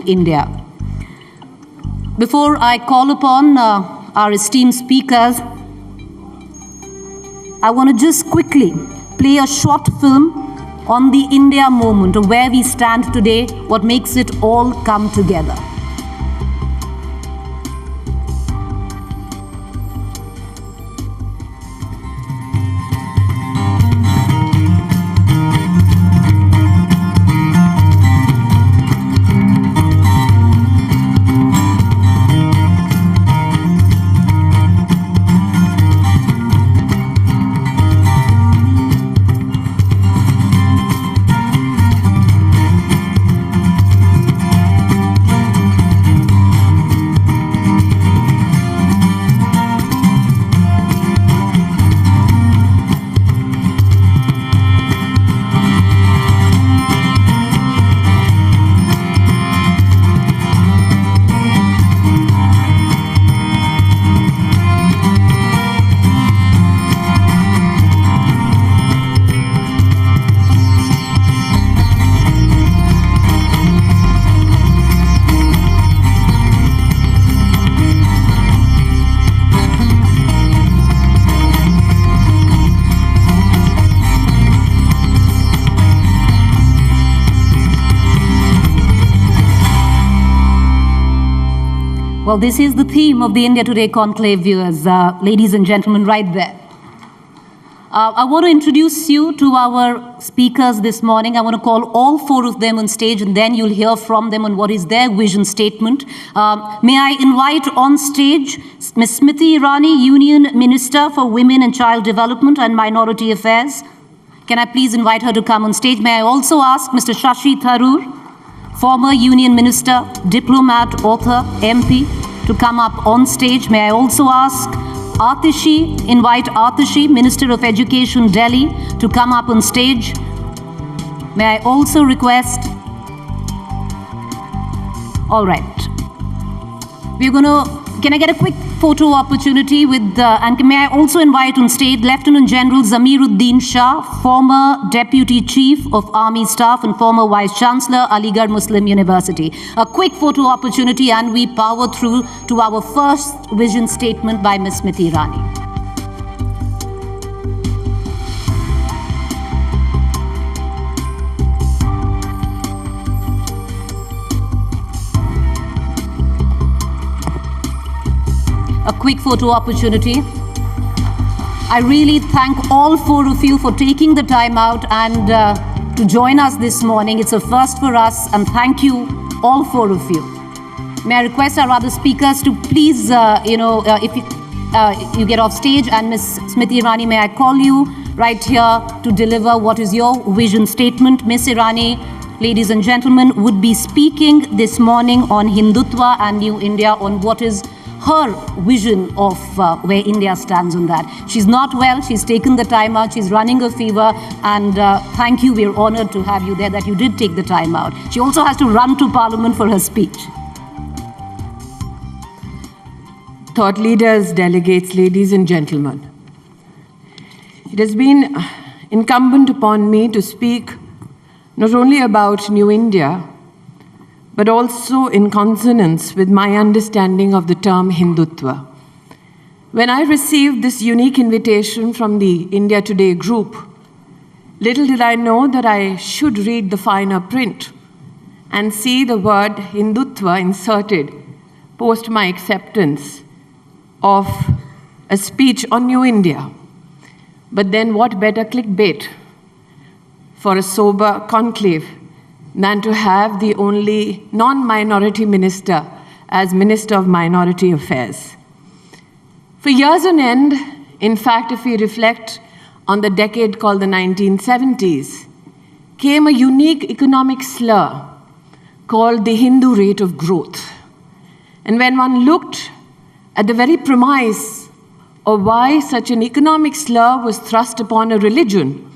India. Before I call upon our esteemed speakers, I want to just quickly play a short film on the India moment of where we stand today, what makes it all come together. Well, this is the theme of the India Today Conclave, viewers, ladies and gentlemen, right there. I want to introduce you to our speakers this morning. I want to call all four of them on stage, and then you'll hear from them on what is their vision statement. May I invite on stage Ms. Smriti Irani, Union Minister for Women and Child Development and Minority Affairs. Can I please invite her to come on stage? May I also ask Mr. Shashi Tharoor, former Union Minister, diplomat, author, MP, to come up on stage. May I also ask invite Atishi, Minister of Education, Delhi, to come up on stage. May I also request, all right. Can I get a quick photo opportunity with, and may I also invite on stage Lieutenant General Zamiruddin Shah, former Deputy Chief of Army Staff and former Vice Chancellor, Aligarh Muslim University. A quick photo opportunity, and we power through to our first vision statement by Ms. Smriti Irani. A quick photo opportunity. I really thank all four of you for taking the time out and to join us this morning. It's a first for us, and thank you, all four of you. May I request our other speakers to please, if you get off stage, and Ms. Smriti Irani, may I call you right here to deliver what is your vision statement. Ms. Irani, ladies and gentlemen, would be speaking this morning on Hindutva and New India, on what is her vision of where India stands on that. She's not well, she's taken the time out, she's running a fever, and thank you, we're honored to have you there, that you did take the time out. She also has to run to Parliament for her speech. Thought leaders, delegates, ladies and gentlemen. It has been incumbent upon me to speak not only about New India, but also in consonance with my understanding of the term Hindutva. When I received this unique invitation from the India Today group, little did I know that I should read the finer print and see the word Hindutva inserted post my acceptance of a speech on New India. But then what better clickbait for a sober conclave than to have the only non-minority minister as Minister of Minority Affairs. For years on end, in fact, if we reflect on the decade called the 1970s, came a unique economic slur called the Hindu rate of growth. And when one looked at the very premise of why such an economic slur was thrust upon a religion,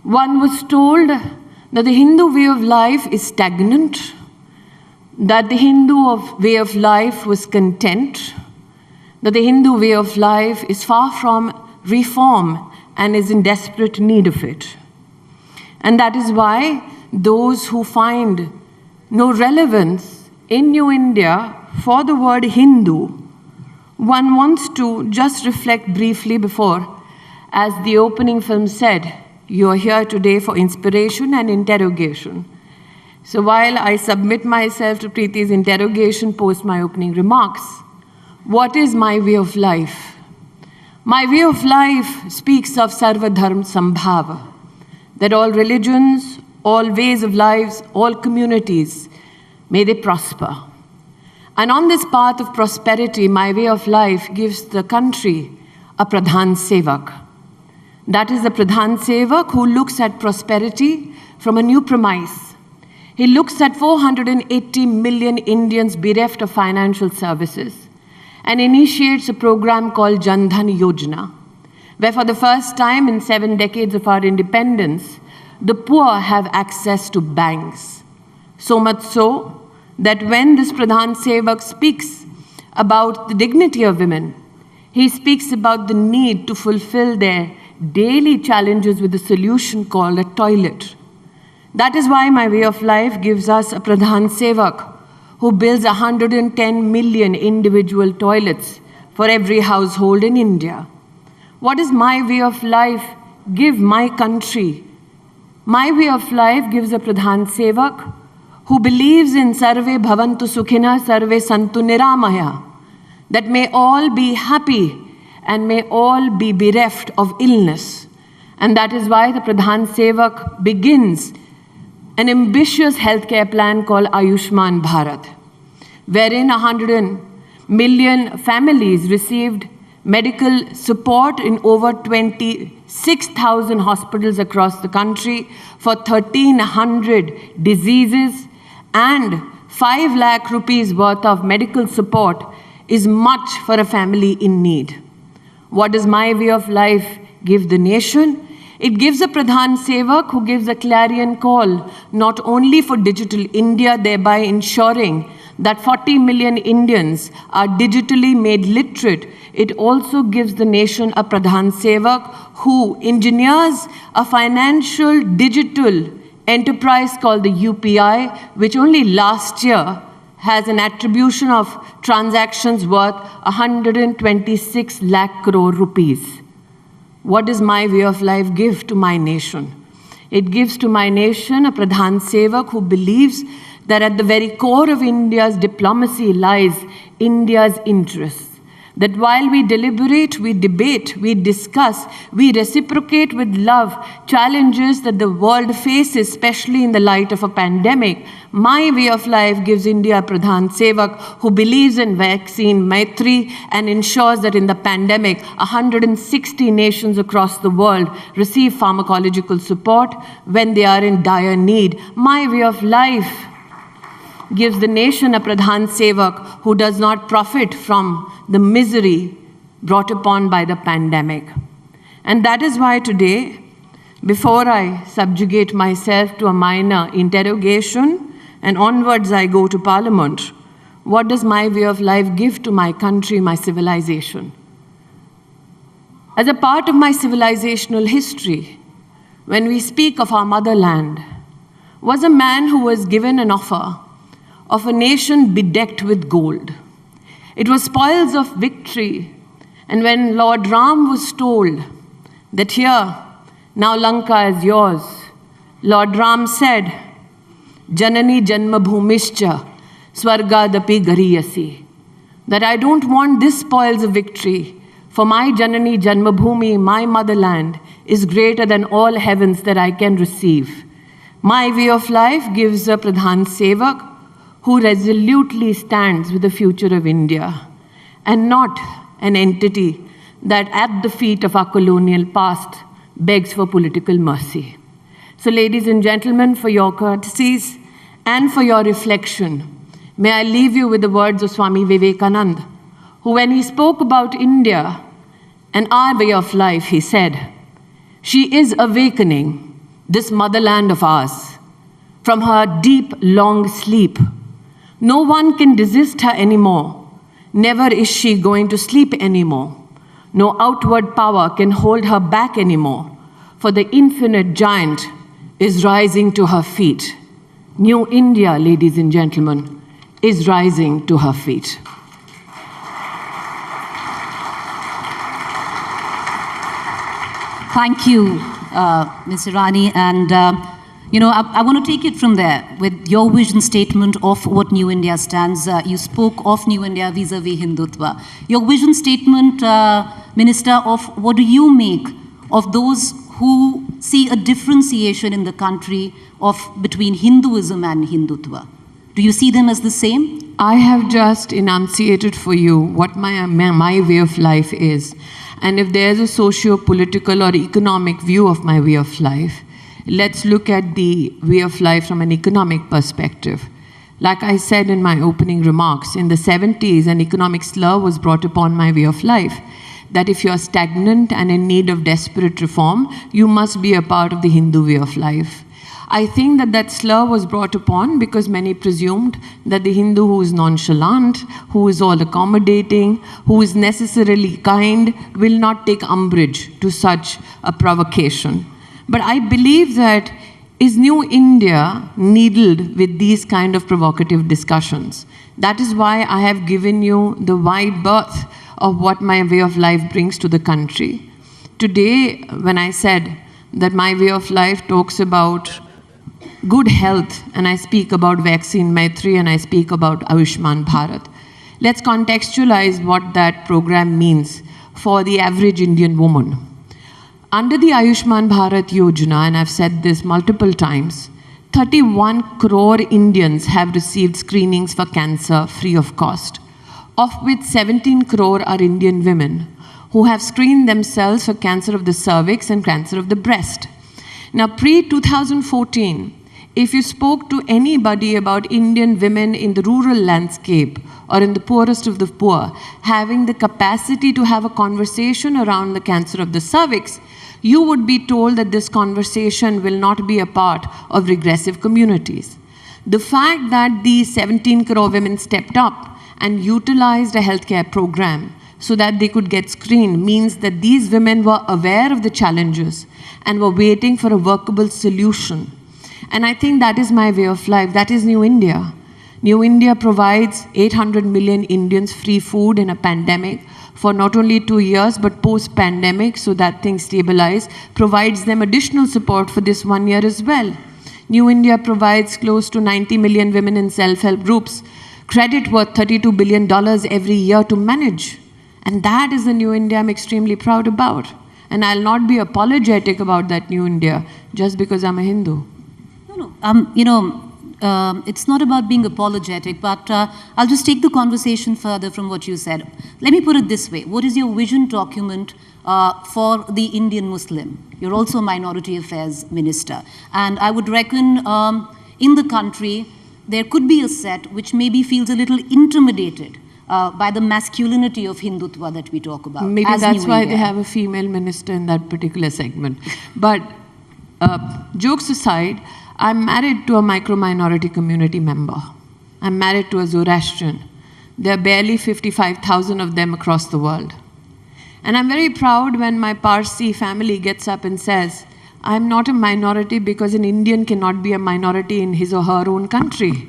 one was told that the Hindu way of life is stagnant, that the Hindu way of life was content, that the Hindu way of life is far from reform and is in desperate need of it. And that is why those who find no relevance in New India, for the word Hindu, one wants to just reflect briefly before, as the opening film said, you are here today for inspiration and interrogation. So while I submit myself to Preeti's interrogation post my opening remarks, what is my way of life? My way of life speaks of Sarva Dharma Sambhava, that all religions, all ways of lives, all communities, may they prosper. And on this path of prosperity, my way of life gives the country a Pradhan Sevak. That is the Pradhan Sevak who looks at prosperity from a new premise. He looks at 480 million Indians bereft of financial services and initiates a program called Jan Dhan Yojana, where for the first time in 7 decades of our independence, the poor have access to banks. So much so that when this Pradhan Sevak speaks about the dignity of women, he speaks about the need to fulfill their daily challenges with a solution called a toilet. That is why my way of life gives us a Pradhan Sevak who builds 110 million individual toilets for every household in India. What does my way of life give my country? My way of life gives a Pradhan Sevak who believes in Sarve Bhavantu Sukhina, Sarve Santu Niramaya, that may all be happy and may all be bereft of illness. And that is why the Pradhan Sevak begins an ambitious healthcare plan called Ayushman Bharat, wherein 100 million families received medical support in over 26,000 hospitals across the country for 1,300 diseases, and 5 lakh rupees worth of medical support is much for a family in need. What does my way of life give the nation? It gives a Pradhan Sevak who gives a clarion call not only for digital India, thereby ensuring that 40 million Indians are digitally made literate. It also gives the nation a Pradhan Sevak who engineers a financial digital enterprise called the UPI, which only last year has an attribution of transactions worth 126 lakh crore rupees. What does my way of life give to my nation? It gives to my nation a Pradhan Sevak who believes that at the very core of India's diplomacy lies India's interests. That while we deliberate, we debate, we discuss, we reciprocate with love challenges that the world faces, especially in the light of a pandemic. My way of life gives India a Pradhan Sevak who believes in vaccine Maitri and ensures that in the pandemic, 160 nations across the world receive pharmacological support when they are in dire need. My way of life gives the nation a Pradhan Sevak who does not profit from the misery brought upon by the pandemic. And that is why today, before I subjugate myself to a minor interrogation and onwards I go to Parliament, what does my way of life give to my country, my civilization? As a part of my civilizational history, when we speak of our motherland, was a man who was given an offer of a nation bedecked with gold. It was spoils of victory. And when Lord Ram was told that here, now Lanka is yours, Lord Ram said, Janani Janma Bhumischa Swargadapi Gariyasi, that I don't want this spoils of victory, for my Janani Janmabhumi, my motherland, is greater than all heavens that I can receive. My way of life gives a Pradhan Sevak who resolutely stands with the future of India, and not an entity that at the feet of our colonial past begs for political mercy. So ladies and gentlemen, for your courtesies and for your reflection, may I leave you with the words of Swami Vivekananda, who when he spoke about India and our way of life, he said, "She is awakening, this motherland of ours, from her deep, long sleep. No one can desist her anymore. Never is she going to sleep anymore. No outward power can hold her back anymore, for the infinite giant is rising to her feet. New India, ladies and gentlemen, is rising to her feet. Thank you, Ms. Irani. And, I want to take it from there with your vision statement of what New India stands. You spoke of New India vis-a-vis Hindutva. Your vision statement, Minister, of what do you make of those who see a differentiation in the country between Hinduism and Hindutva? Do you see them as the same? I have just enunciated for you what my way of life is. And if there's a socio-political or economic view of my way of life, let's look at the way of life from an economic perspective. Like I said in my opening remarks, in the 70s, an economic slur was brought upon my way of life, that if you're stagnant and in need of desperate reform, you must be a part of the Hindu way of life. I think that slur was brought upon because many presumed that the Hindu who is nonchalant, who is all accommodating, who is necessarily kind, will not take umbrage to such a provocation. But I believe that is New India needled with these kind of provocative discussions. That is why I have given you the wide berth of what my way of life brings to the country. Today, when I said that my way of life talks about good health, and I speak about vaccine Maitri, and I speak about Ayushman Bharat, let's contextualize what that program means for the average Indian woman. Under the Ayushman Bharat Yojana, and I've said this multiple times, 31 crore Indians have received screenings for cancer free of cost, of which 17 crore are Indian women who have screened themselves for cancer of the cervix and cancer of the breast. Now, pre-2014, if you spoke to anybody about Indian women in the rural landscape or in the poorest of the poor having the capacity to have a conversation around the cancer of the cervix, you would be told that this conversation will not be a part of regressive communities. The fact that these 17 crore women stepped up and utilized a healthcare program so that they could get screened means that these women were aware of the challenges and were waiting for a workable solution. And I think that is my way of life. That is New India. New India provides 800 million Indians free food in a pandemic for not only 2 years, but post-pandemic, so that things stabilize, provides them additional support for this 1 year as well. New India provides close to 90 million women in self-help groups credit worth $32 billion every year to manage. And that is the New India I'm extremely proud about. And I'll not be apologetic about that New India just because I'm a Hindu. It's not about being apologetic, but I'll just take the conversation further from what you said. Let me put it this way. What is your vision document for the Indian Muslim? You're also a Minority Affairs Minister. And I would reckon in the country, there could be a set which maybe feels a little intimidated by the masculinity of Hindutva that we talk about. Maybe that's why they have a female minister in that particular segment. But jokes aside, I'm married to a micro-minority community member. I'm married to a Zoroastrian. There are barely 55,000 of them across the world. And I'm very proud when my Parsi family gets up and says, I'm not a minority because an Indian cannot be a minority in his or her own country.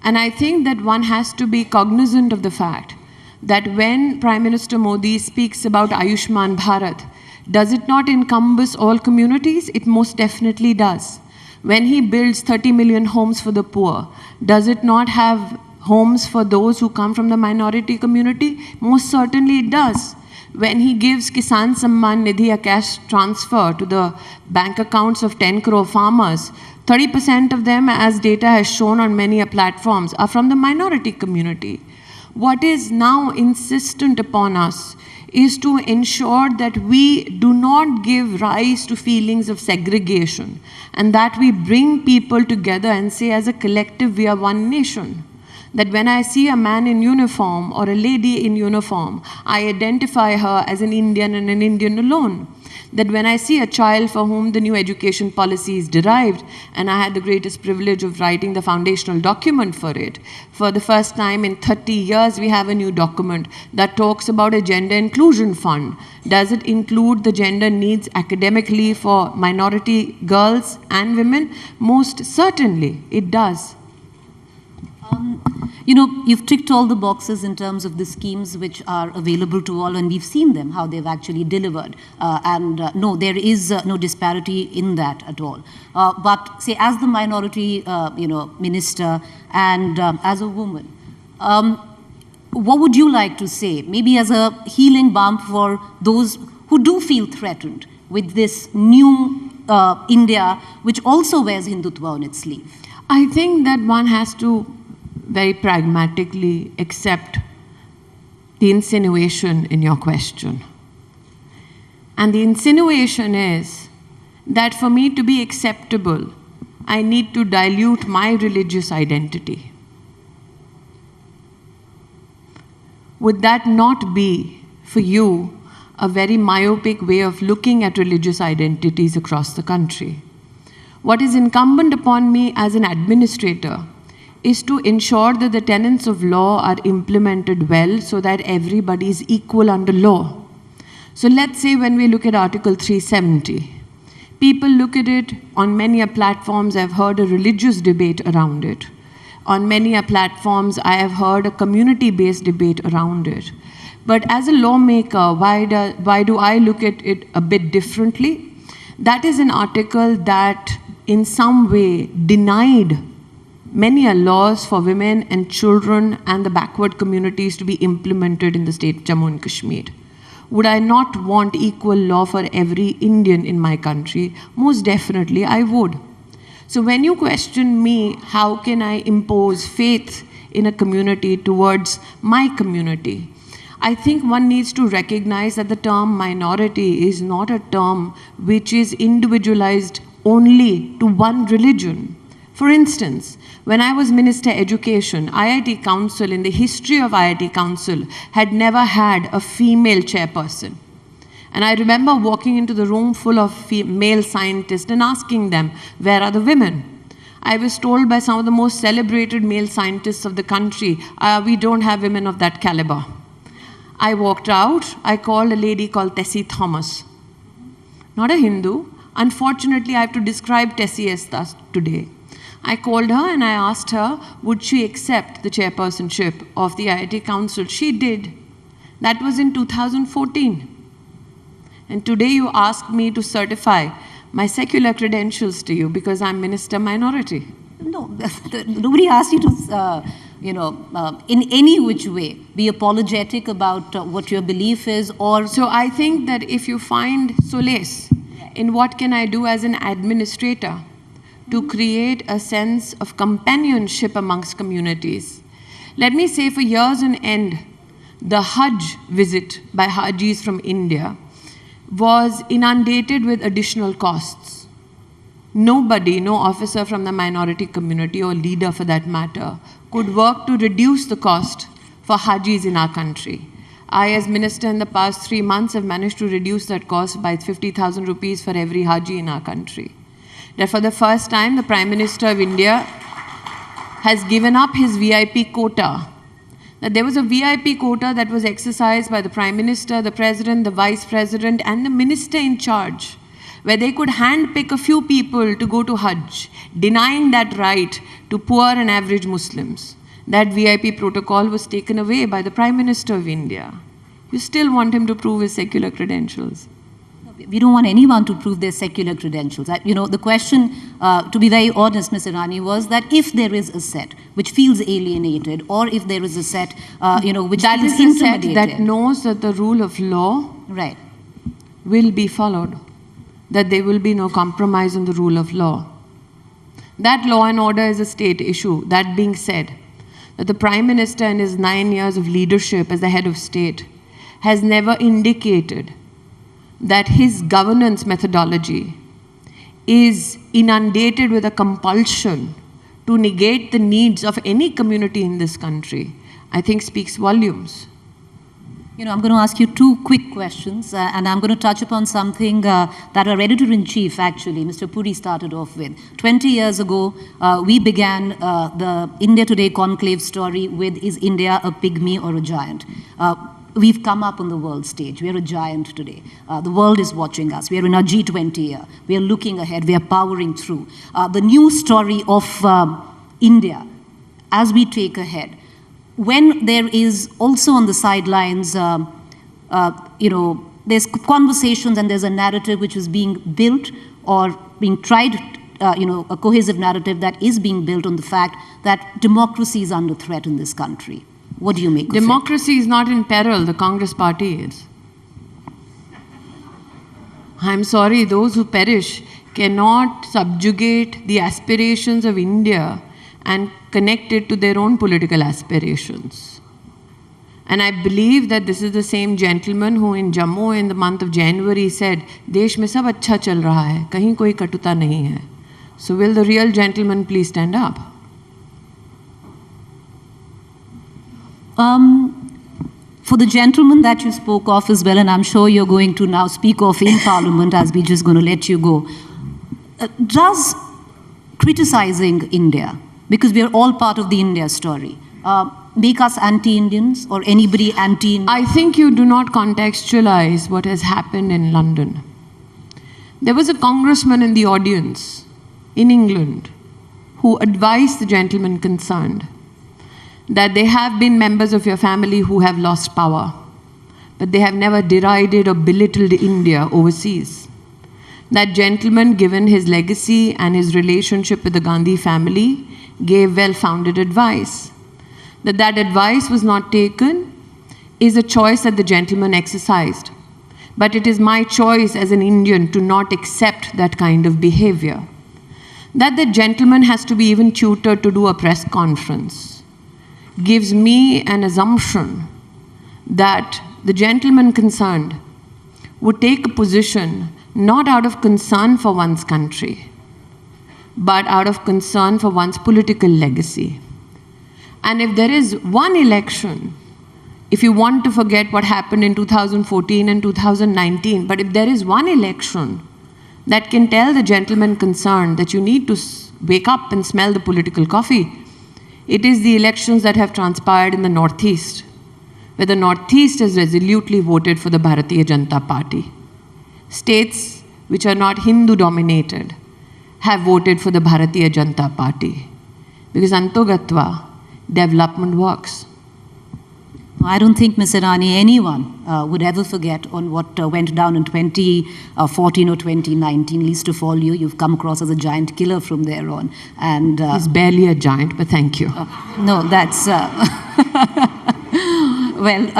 And I think that one has to be cognizant of the fact that when Prime Minister Modi speaks about Ayushman Bharat, does it not encompass all communities? It most definitely does. When he builds 30 million homes for the poor, does it not have homes for those who come from the minority community? Most certainly it does. When he gives Kisan Samman Nidhi, a cash transfer to the bank accounts of 10 crore farmers, 30% of them, as data has shown on many platforms, are from the minority community. What is now insistent upon us is to ensure that we do not give rise to feelings of segregation and that we bring people together and say as a collective we are one nation. That when I see a man in uniform or a lady in uniform, I identify her as an Indian and an Indian alone. That when I see a child for whom the new education policy is derived, and I had the greatest privilege of writing the foundational document for it, for the first time in 30 years we have a new document that talks about a gender inclusion fund. Does it include the gender needs academically for minority girls and women? Most certainly it does. You know, you've ticked all the boxes in terms of the schemes which are available to all, and we've seen them, how they've actually delivered. No, there is no disparity in that at all. But say, as the minority, minister and as a woman, what would you like to say, maybe as a healing balm for those who do feel threatened with this new India, which also wears Hindutva on its sleeve? I think that one has to very pragmatically accept the insinuation in your question. And the insinuation is that for me to be acceptable, I need to dilute my religious identity. Would that not be, for you, a very myopic way of looking at religious identities across the country? What is incumbent upon me as an administrator is to ensure that the tenets of law are implemented well so that everybody is equal under law. So let's say when we look at Article 370, people look at it on many platforms. I've heard a religious debate around it. On many platforms, I have heard a community-based debate around it. But as a lawmaker, why do I look at it a bit differently? That is an article that in some way denied many laws for women and children and the backward communities to be implemented in the state of Jammu and Kashmir. Would I not want equal law for every Indian in my country? Most definitely I would. So when you question me, how can I impose faith in a community towards my community? I think one needs to recognize that the term minority is not a term which is individualized only to one religion. For instance, when I was Minister Education, IIT Council, in the history of IIT Council, had never had a female chairperson. And I remember walking into the room full of male scientists and asking them, where are the women? I was told by some of the most celebrated male scientists of the country, we don't have women of that caliber. I walked out, I called a lady called Tessie Thomas. Not a Hindu. Unfortunately, I have to describe Tessie as thus today. I called her and I asked her, would she accept the chairpersonship of the IIT Council? She did. That was in 2014. And today you ask me to certify my secular credentials to you because I'm Minister Minority. No, nobody asked you to, in any which way, be apologetic about what your belief is, or... So I think that if you find solace in what can I do as an administrator to create a sense of companionship amongst communities. Let me say, for years on end, the Hajj visit by Hajis from India was inundated with additional costs. Nobody, no officer from the minority community or leader for that matter, could work to reduce the cost for Hajis in our country. I, as minister in the past 3 months, have managed to reduce that cost by 50,000 rupees for every Haji in our country. That for the first time, the Prime Minister of India has given up his VIP quota. That there was a VIP quota that was exercised by the Prime Minister, the President, the Vice President, and the Minister in charge, where they could handpick a few people to go to Hajj, denying that right to poor and average Muslims. That VIP protocol was taken away by the Prime Minister of India. You still want him to prove his secular credentials. We don't want anyone to prove their secular credentials. The question, to be very honest, Ms. Irani, was that if there is a set which feels alienated, or if there is a set, which that feels is a intimidated, set that knows that the rule of law will be followed, that there will be no compromise on the rule of law. That law and order is a state issue. That being said, that the Prime Minister in his 9 years of leadership as the head of state has never indicated that his governance methodology is inundated with a compulsion to negate the needs of any community in this country, I think speaks volumes. I'm going to ask you 2 quick questions, and I'm going to touch upon something that our editor-in-chief, actually, Mr. Puri, started off with. 20 years ago, we began the India Today Conclave story with, is India a pygmy or a giant? We've come up on the world stage. We are a giant today. The world is watching us. We are in our G20 year. We are looking ahead. We are powering through. The new story of India as we take ahead, when there is also on the sidelines, there's conversations and there's a narrative which is being built or being tried, a cohesive narrative that is being built on the fact that democracy is under threat in this country. What do you make of it? Democracy is not in peril, the Congress party is. I'm sorry, those who perish cannot subjugate the aspirations of India and connect it to their own political aspirations. And I believe that this is the same gentleman who in Jammu in the month of January said, Desh mein sab acha chal raha hai, kahin koi katuta nahi hai. So will the real gentleman please stand up? For the gentleman that you spoke of as well, and I'm sure you're going to now speak of in Parliament as we're just going to let you go, does criticizing India, because we are all part of the India story, make us anti-Indians or anybody anti-Indian? I think you do not contextualize what has happened in London. There was a congressman in the audience in England who advised the gentleman concerned that there have been members of your family who have lost power, but they have never derided or belittled India overseas. That gentleman, given his legacy and his relationship with the Gandhi family, gave well-founded advice. That advice was not taken is a choice that the gentleman exercised. But it is my choice as an Indian to not accept that kind of behavior. That the gentleman has to be even tutored to do a press conference gives me an assumption that the gentleman concerned would take a position not out of concern for one's country, but out of concern for one's political legacy. And if there is one election, if you want to forget what happened in 2014 and 2019, but if there is one election that can tell the gentleman concerned that you need to wake up and smell the political coffee, it is the elections that have transpired in the Northeast, where the Northeast has resolutely voted for the Bharatiya Janata Party. States which are not Hindu-dominated have voted for the Bharatiya Janata Party, because Antogatva, development works. I don't think, Ms. Irani, anyone would ever forget on what went down in 2014 or 2019. Least of all you. You've come across as a giant killer from there on. And he's barely a giant, but thank you. No, that's... we're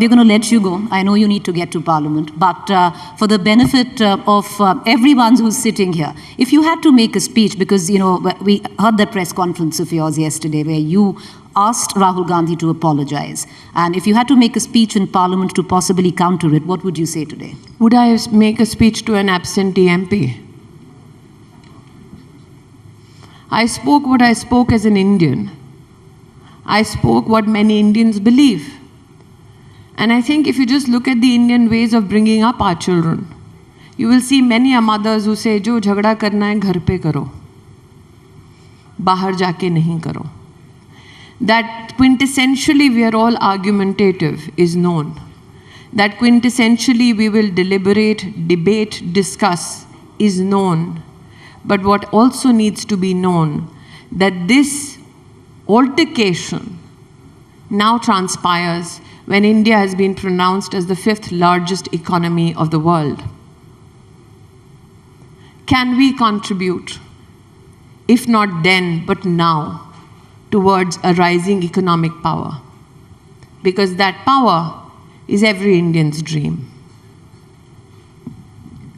going to let you go. I know you need to get to Parliament. But for the benefit of everyone who's sitting here, if you had to make a speech, because, we heard that press conference of yours yesterday where you asked Rahul Gandhi to apologize. And if you had to make a speech in Parliament to possibly counter it, what would you say today? Would I make a speech to an absentee MP? I spoke what I spoke as an Indian. I spoke what many Indians believe. And I think if you just look at the Indian ways of bringing up our children, you will see many mothers who say, "Jo jhagda karna hai, ghar pe karo. Bahar jaake nahi karo." That quintessentially we are all argumentative is known. That quintessentially we will deliberate, debate, discuss is known. But what also needs to be known, that this altercation now transpires when India has been pronounced as the 5th largest economy of the world. Can we contribute, if not then, but now, towards a rising economic power? Because that power is every Indian's dream.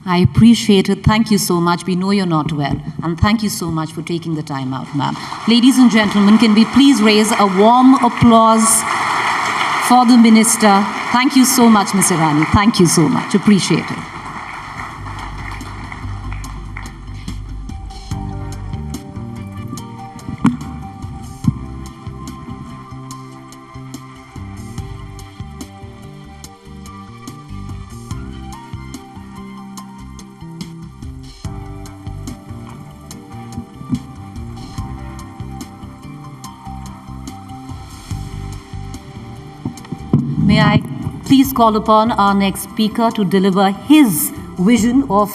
I appreciate it. Thank you so much. We know you're not well. And thank you so much for taking the time out, ma'am. Ladies and gentlemen, can we please raise a warm applause for the Minister? Thank you so much, Ms. Irani. Thank you so much. Appreciate it. May I please call upon our next speaker to deliver his vision of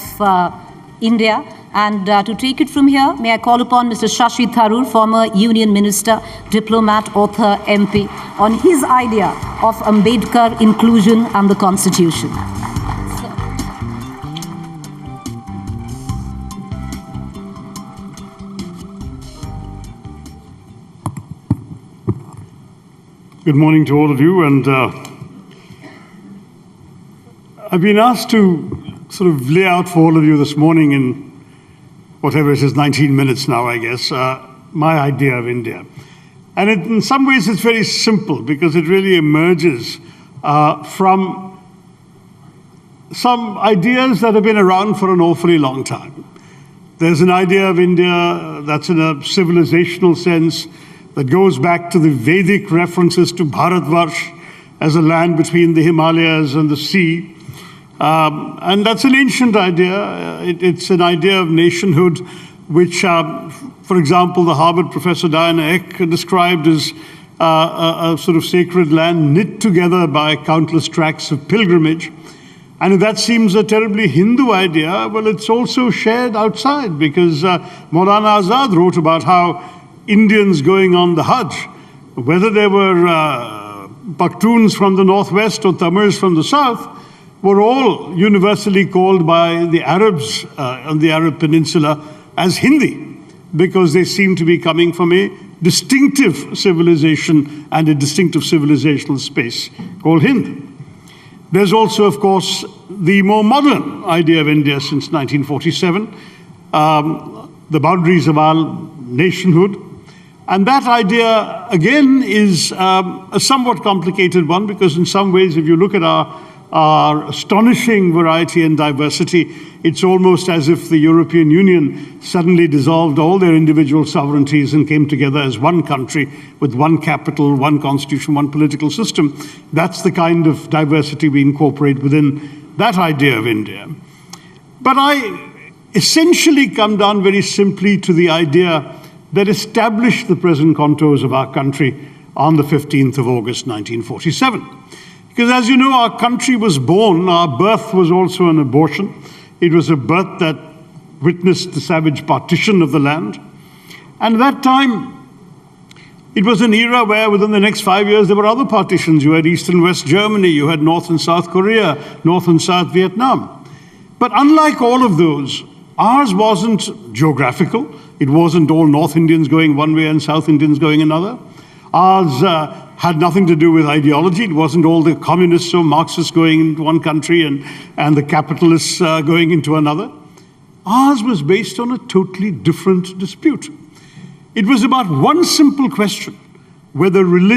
India And to take it from here, may I call upon Mr. Shashi Tharoor, former Union Minister, diplomat, author, MP, on his idea of Ambedkar inclusion and the Constitution. Good morning to all of you, and I've been asked to sort of lay out for all of you this morning in whatever it is, 19 minutes now, I guess, my idea of India. And in some ways it's very simple because it really emerges from some ideas that have been around for an awfully long time. There's an idea of India that's in a civilizational sense that goes back to the Vedic references to Bharatvarsh as a land between the Himalayas and the sea. And that's an ancient idea. It's an idea of nationhood, which, for example, the Harvard professor Diana Eck described as a sort of sacred land knit together by countless tracks of pilgrimage. And if that seems a terribly Hindu idea, well, it's also shared outside, because Maulana Azad wrote about how Indians going on the Hajj, whether they were Pakhtuns from the northwest or Tamils from the south, were all universally called by the Arabs on the Arab Peninsula as Hindi, because they seem to be coming from a distinctive civilization and a distinctive civilizational space called Hind. There's also, of course, the more modern idea of India since 1947, the boundaries of our nationhood. And that idea, again, is a somewhat complicated one, because in some ways, if you look at our astonishing variety and diversity, it's almost as if the European Union suddenly dissolved all their individual sovereignties and came together as one country with one capital, one constitution, one political system. That's the kind of diversity we incorporate within that idea of India. But I essentially come down very simply to the idea that established the present contours of our country on the 15th of August, 1947. Because as you know, our country was born, our birth was also an abortion. It was a birth that witnessed the savage partition of the land. And at that time, it was an era where within the next 5 years, there were other partitions. You had East and West Germany, you had North and South Korea, North and South Vietnam. But unlike all of those, ours wasn't geographical. It wasn't all North Indians going one way and South Indians going another. Ours had nothing to do with ideology. It wasn't all the communists or Marxists going into one country and the capitalists going into another. Ours was based on a totally different dispute. It was about one simple question, whether religion